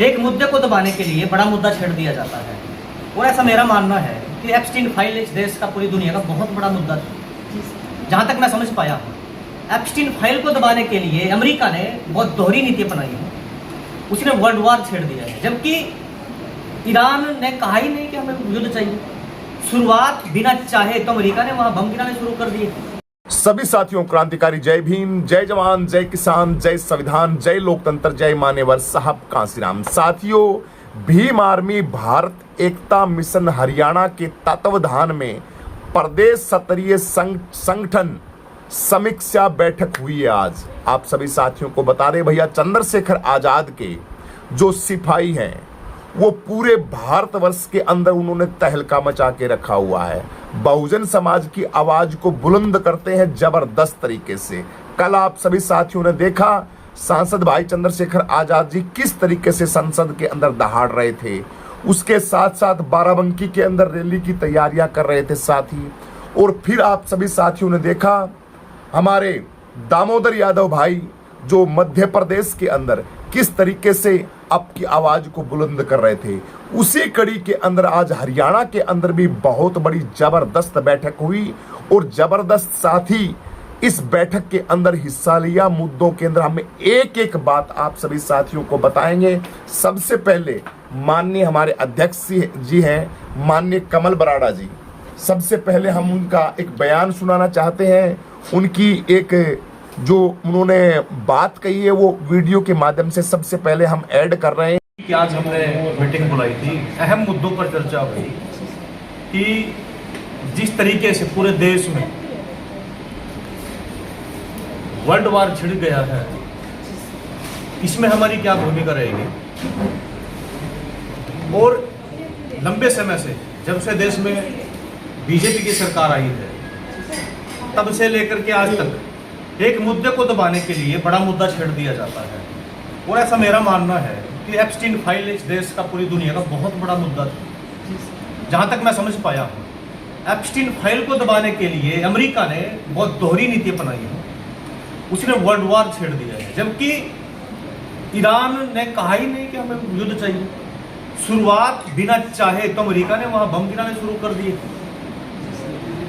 एक मुद्दे को दबाने के लिए बड़ा मुद्दा छेड़ दिया जाता है। और ऐसा मेरा मानना है कि एप्स्टीन फाइल इस देश का, पूरी दुनिया का बहुत बड़ा मुद्दा था। जहाँ तक मैं समझ पाया हूँ, एप्स्टीन फाइल को दबाने के लिए अमेरिका ने बहुत दोहरी नीति अपनाई है। उसने वर्ल्ड वार छेड़ दिया है, जबकि ईरान ने कहा ही नहीं कि हमें युद्ध चाहिए। शुरुआत बिना चाहे तो अमेरिका ने वहां बम गिराने शुरू कर दिए। सभी साथियों, क्रांतिकारी जय भीम, जय जवान, जय किसान, जय संविधान, जय लोकतंत्र, जय मान्यवर साहब कांसीराम। साथियों, भीम आर्मी भारत एकता मिशन हरियाणा के तत्वाधान में प्रदेश स्तरीय संगठन समीक्षा बैठक हुई है। आज आप सभी साथियों को बता दें, भैया चंद्रशेखर आजाद के जो सिपाही हैं वो पूरे भारतवर्ष के अंदर उन्होंने तहलका मचा के रखा हुआ है। बहुजन समाज की आवाज को बुलंद करते हैं जबरदस्त तरीके से। कल आप सभी साथियों ने देखा सांसद भाई चंद्रशेखर आजाद जी किस तरीके से संसद के अंदर दहाड़ रहे थे। उसके साथ साथ बाराबंकी के अंदर रैली की तैयारियां कर रहे थे साथी। और फिर आप सभी साथियों ने देखा हमारे दामोदर यादव भाई जो मध्य प्रदेश के अंदर किस तरीके से आपकी आवाज को बुलंद कर रहे थे। उसी कड़ी के अंदर आज हरियाणा के अंदर भी बहुत बड़ी जबरदस्त बैठक हुई और जबरदस्त साथी इस बैठक के अंदर हिस्सा लिया। मुद्दों के अंदर हमें एक एक बात आप सभी साथियों को बताएंगे। सबसे पहले माननीय हमारे अध्यक्ष जी हैं, माननीय कमल बराड़ा जी। सबसे पहले हम उनका एक बयान सुनाना चाहते हैं। उनकी एक जो उन्होंने बात कही है वो वीडियो के माध्यम से सबसे पहले हम ऐड कर रहे हैं कि आज हमने मीटिंग बुलाई थी, अहम मुद्दों पर चर्चा हुई कि जिस तरीके से पूरे देश में वर्ल्ड वार छिड़ गया है, इसमें हमारी क्या भूमिका रहेगी। और लंबे समय से जब से देश में बीजेपी की सरकार आई है तब से लेकर के आज तक एक मुद्दे को दबाने के लिए बड़ा मुद्दा छेड़ दिया जाता है। और ऐसा मेरा मानना है कि एप्स्टीन फाइल इस देश का, पूरी दुनिया का बहुत बड़ा मुद्दा था। जहाँ तक मैं समझ पाया हूँ, एप्स्टीन फाइल को दबाने के लिए अमेरिका ने बहुत दोहरी नीति अपनाई है। उसने वर्ल्ड वार छेड़ दिया है, जबकि ईरान ने कहा ही नहीं कि हमें युद्ध चाहिए। शुरुआत बिना चाहे तो अमेरिका ने वहां बम गिराने शुरू कर दिए।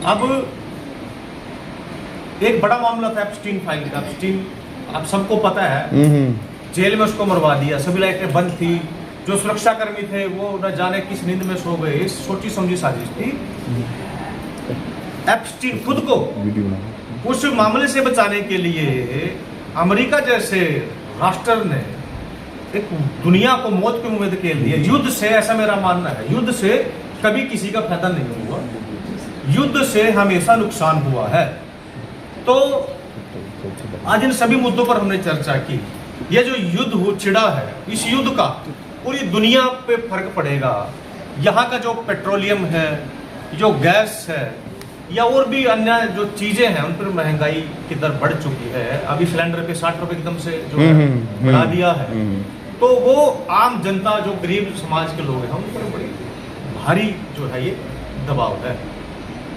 अब एक बड़ा मामला था एप्स्टीन फाइल का। एप्स्टीन आप सबको पता है, जेल में उसको मरवा दिया। सभी लाइटें बंद थी। जो सुरक्षाकर्मी थे वो न जाने किस नींद में सो गए। सोची समझी साजिश थी। एप्स्टीन खुद को उस मामले से बचाने के लिए अमेरिका जैसे राष्ट्र ने एक दुनिया को मौत के मुंह में धकेल दिया। युद्ध से, ऐसा मेरा मानना है, युद्ध से कभी किसी का फायदा नहीं हुआ। युद्ध से हमेशा नुकसान हुआ है। तो आज इन सभी मुद्दों पर हमने चर्चा की। ये जो युद्ध छिड़ा है, इस युद्ध का पूरी दुनिया पे फर्क पड़ेगा। यहाँ का जो पेट्रोलियम है, जो गैस है, या और भी अन्य जो चीजें हैं, उन पर महंगाई की दर बढ़ चुकी है। अभी सिलेंडर पे 60 रुपए एकदम से जो है बढ़ा दिया है। तो वो आम जनता, जो गरीब समाज के लोग हैं, उन पर बड़ी भारी जो है ये दबाव है।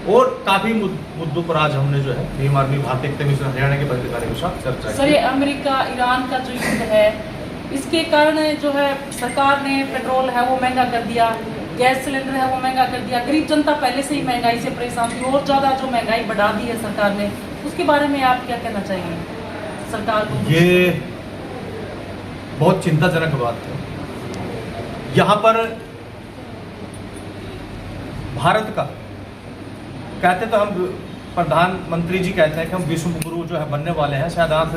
और काफी मुद्दों पर आज हमने जो है भीम आर्मी भारत एकता मिशन हरियाणा के पदाधिकारियों के साथ चर्चा की। सर, ये अमेरिका ईरान का जो युद्ध है, इसके कारण जो है सरकार ने पेट्रोल है वो महंगा कर दिया, गैस सिलेंडर है वो महंगा कर दिया। गरीब जनता पहले से ही महंगाई से परेशान थी और ज्यादा जो महंगाई बढ़ा दी है सरकार ने, उसके बारे में आप क्या कहना चाहेंगे सरकार को? ये बहुत चिंताजनक बात है। यहाँ पर भारत का कहते तो हम, प्रधानमंत्री जी कहते हैं कि हम विश्व गुरु जो है बनने वाले हैं। शायद आंख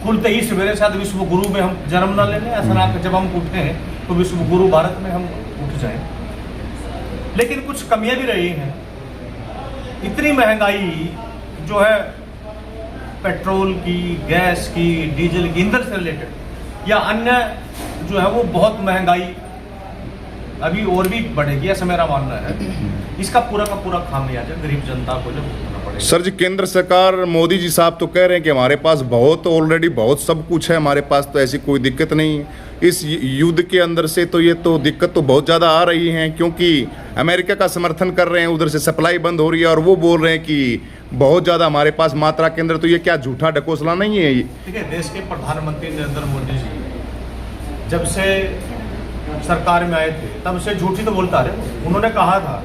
खुलते ही सवेरे शायद विश्व गुरु में हम जन्म ना ले लें। ऐसा ना कि जब हम उठे हैं तो विश्व गुरु भारत में हम उठ जाएं। लेकिन कुछ कमियां भी रही हैं। इतनी महंगाई जो है पेट्रोल की, गैस की, डीजल की, ईंधन से रिलेटेड या अन्य जो है वो बहुत महंगाई अभी और भी बढ़ेगी, ऐसा मेरा मानना है। इसका पूरा का पूरा खामियाजा गरीब जनता को जो भुगतना पड़ेगा। सर जी, केंद्र सरकार मोदी जी साहब तो कह रहे हैं कि हमारे पास ऑलरेडी बहुत सब कुछ है, हमारे पास तो ऐसी कोई दिक्कत नहीं। इस युद्ध के अंदर से तो ये तो दिक्कत तो बहुत ज़्यादा आ रही है, क्योंकि अमेरिका का समर्थन कर रहे हैं, उधर से सप्लाई बंद हो रही है और वो बोल रहे हैं कि बहुत ज़्यादा हमारे पास मात्रा के अंदर। तो ये क्या झूठा ढकोसला नहीं है? देखिए, देश के प्रधानमंत्री नरेंद्र मोदी जी जब से सरकार में आए थे तब से झूठी तो बोलता रहे। उन्होंने कहा था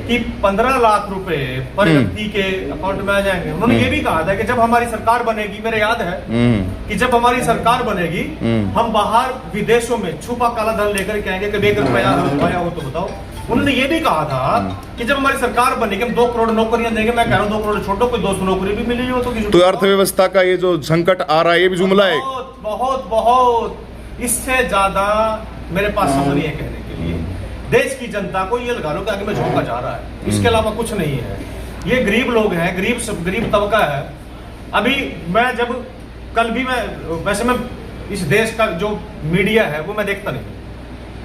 कि 15 लाख रुपए पर व्यक्ति के अकाउंट में आ जाएंगे। उन्होंने ये भी कहा था कि जब हमारी सरकार बनेगी, मेरे याद है कि जब हमारी सरकार बनेगी हम बाहर विदेशों में छुपा काला धन लेकर के आएंगे, कभी 1 रुपया हो तो बताओ। उन्होंने ये भी कहा था कि जब हमारी सरकार बनेगी हम 2 करोड़ नौकरियां देंगे। मैं कह रहा हूँ 2 करोड़ छोड़ो, कोई 200 नौकरी भी मिली हो तो अर्थव्यवस्था का ये जो संकट आ रहा है ये भी जुमला है। बहुत बहुत बहुत इससे ज्यादा मेरे पास शब्द नहीं है कहने के लिए। देश की जनता को ये लगा लो कि आगे में झोंका जा रहा है, इसके अलावा कुछ नहीं है। ये गरीब लोग हैं, गरीब तबका है। अभी मैं जब कल भी वैसे मैं इस देश का जो मीडिया है वो मैं देखता नहीं।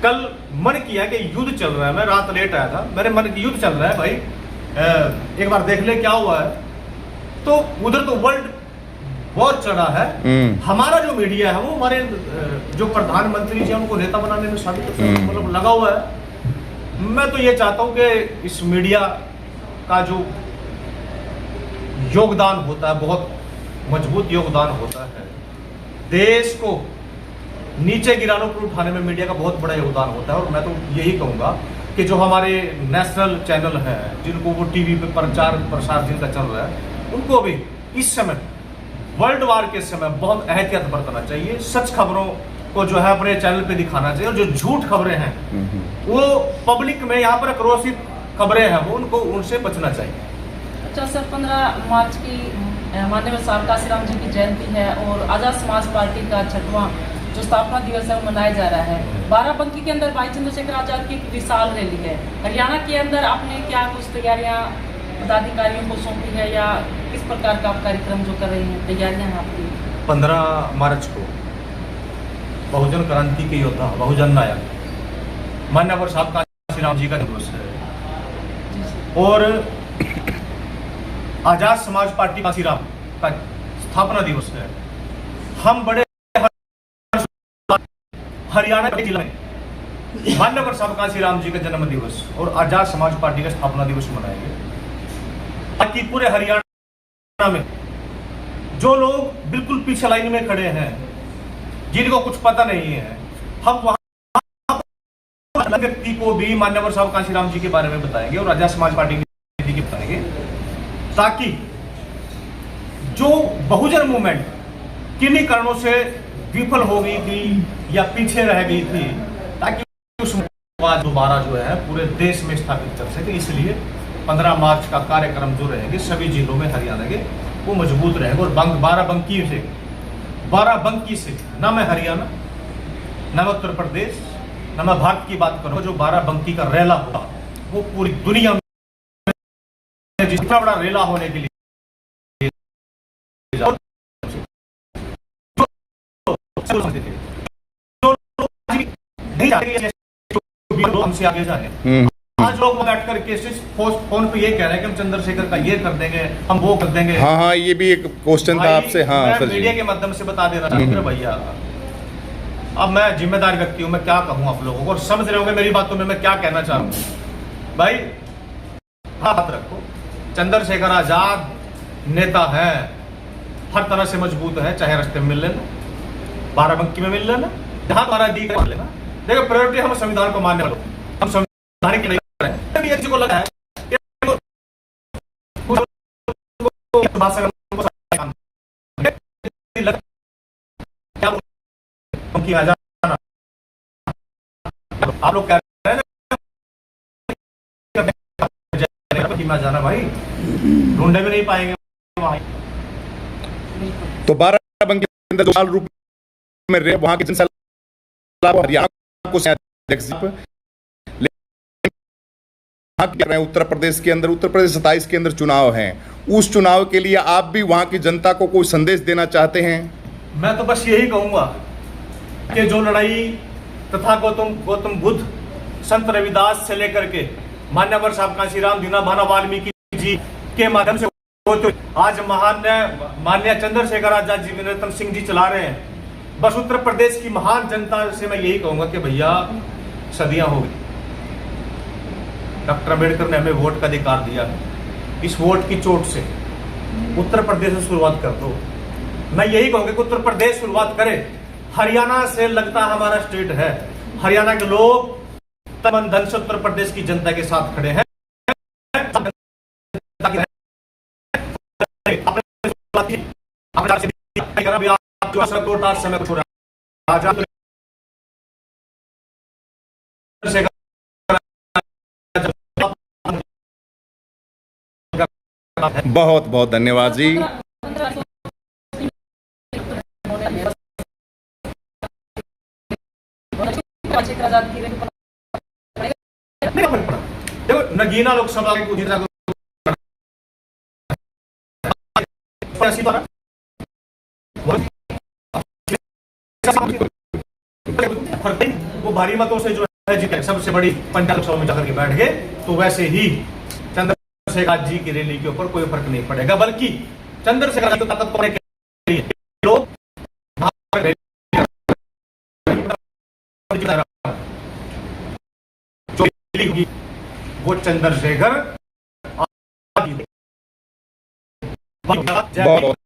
कल मन किया कि युद्ध चल रहा है, मैं रात लेट आया था, मेरे मन की युद्ध चल रहा है भाई, एक बार देख ले क्या हुआ है। तो उधर तो वर्ल्ड वॉर चढ़ा है, हमारा जो मीडिया है वो हमारे जो प्रधानमंत्री जी उनको नेता बनाने में साबित मतलब लगा हुआ है। मैं तो ये चाहता हूं कि इस मीडिया का जो योगदान होता है बहुत मजबूत योगदान होता है। देश को नीचे गिरानों पर उठाने में मीडिया का बहुत बड़ा योगदान होता है। और मैं तो यही कहूंगा कि जो हमारे नेशनल चैनल हैं जिनको वो टीवी पे प्रचार प्रसार जिनका चल रहा है, उनको भी इस समय वर्ल्ड वार के समय बहुत एहतियात बरतना चाहिए। सच खबरों को जो है अपने चैनल पे दिखाना चाहिए और जो झूठ खबरें हैं वो पब्लिक में यहाँ पर क्रोसित खबरें हैं वो उनको उनसे बचना चाहिए। अच्छा सर, 15 मार्च की माननीय सर काशीराम जी की जयंती है और आजाद समाज पार्टी का 6वां जो स्थापना दिवस है वो मनाया जा रहा है। बाराबंकी के अंदर भाई चंद्रशेखर आजाद की एक विशाल रैली है। हरियाणा के अंदर आपने क्या कुछ तैयारियां पदाधिकारियों को सौंपी है या किस प्रकार का आप कार्यक्रम जो कर रहे हैं, तैयारियां हैं आपकी? 15 मार्च को बहुजन क्रांति के योद्धा बहुजन नायक मान्यवर साहब काशीराम जी का दिवस है और आजाद समाज पार्टी काशीराम का स्थापना दिवस है। हम बड़े हरियाणा के जिले में मान्यवर साहब काशीराम जी का जन्म दिवस और आजाद समाज पार्टी का स्थापना दिवस मनाएंगे ताकि पूरे हरियाणा में जो लोग बिल्कुल पीछे लाइन में खड़े हैं, जिनको कुछ पता नहीं है, हम वहां व्यक्ति को भी मान्यवर साहब काशीराम जी के बारे में बताएंगे और आजाद समाज पार्टी की बताएंगे ताकि जो बहुजन मूवमेंट किन्हीं कारणों से विफल हो गई थी या पीछे रह गई थी, ताकि उस दोबारा जो है पूरे देश में स्थापित कर सके। इसलिए 15 मार्च का कार्यक्रम जो रहेंगे सभी जिलों में हरियाणा के वो मजबूत रहेगा। और बाराबंकी से ना मैं हरियाणा ना मैं उत्तर प्रदेश ना मैं भारत की बात करूँ, जो बाराबंकी का रेला होगा वो पूरी दुनिया में जितना बड़ा रेला होने के लिए हमसे आगे जाए। आज लोग बैठ करके फोन पे ये कह रहे हैं कि हम चंद्रशेखर का ये कर देंगे, हम वो कर देंगे। हाँ, ये भी एक क्वेश्चन था आपसे। हाँ मैं मीडिया के माध्यम से बता देना चाहता हूँ भैया, अब मैं जिम्मेदार व्यक्ति हूँ, मैं क्या कहूँ आप लोगों को, और समझ रहे होंगे मेरी बातों में मैं क्या कहना चाह रहा हूँ। भाई हाथ रखो, चंद्रशेखर आजाद नेता है, हर तरह से मजबूत है, चाहे रास्ते में मिल लेना, बाराबंकी में मिल लेना, जहां तुम्हारा दी कर लेना। देखो प्रायोरिटी हम संविधान को मानने वाले, हम संविधान के लिए कर रहे हैं। को लगा है आप लोग कह रहे हैं जाना भाई, ढूंढे भी नहीं पाएंगे वहां। तो बाराबंकी के अंदर जो रूप में वहां की जनसंख्या हरियाणा को उत्तर प्रदेश के अंदर, उत्तर प्रदेश 27 के अंदर चुनाव हैं। उस चुनाव के लिए आप भी वहां की जनता को कोई संदेश देना चाहते हैं? मैं तो बस यही कहूंगा कि जो लड़ाई तथा गौतम बुद्ध, संत रविदास से लेकर के मान्यवर साहब काशीराम, दीना भाना वाल्मीकि जी के माध्यम से होते आज मान्य चंद्रशेखर आजाद जी, विनोद सिंह जी चला रहे हैं। बस उत्तर प्रदेश की महान जनता से मैं यही कहूंगा कि भैया सदियां हो गई, डॉक्टर अम्बेडकर ने हमें वोट का अधिकार दिया है, इस वोट की चोट से उत्तर प्रदेश से शुरुआत कर दो। मैं यही कहूंगा कि उत्तर प्रदेश शुरुआत करे, हरियाणा से लगता हमारा स्टेट है, हरियाणा के लोग तन मन धन से उत्तर प्रदेश की जनता के साथ खड़े हैं। बहुत बहुत धन्यवाद जी। देखो नगीना लोकसभा की कुछ वो भारी मतों से जो है जीते, सबसे बड़ी पंचायत लोकसभा में जाकर के बैठ गए। तो वैसे ही चंद्रशेखर जी की रैली के ऊपर कोई फर्क नहीं पड़ेगा, बल्कि चंद्रशेखर जी को ताकत पाने के लिए लोग जो रैली होगी वो चंद्रशेखर बहुत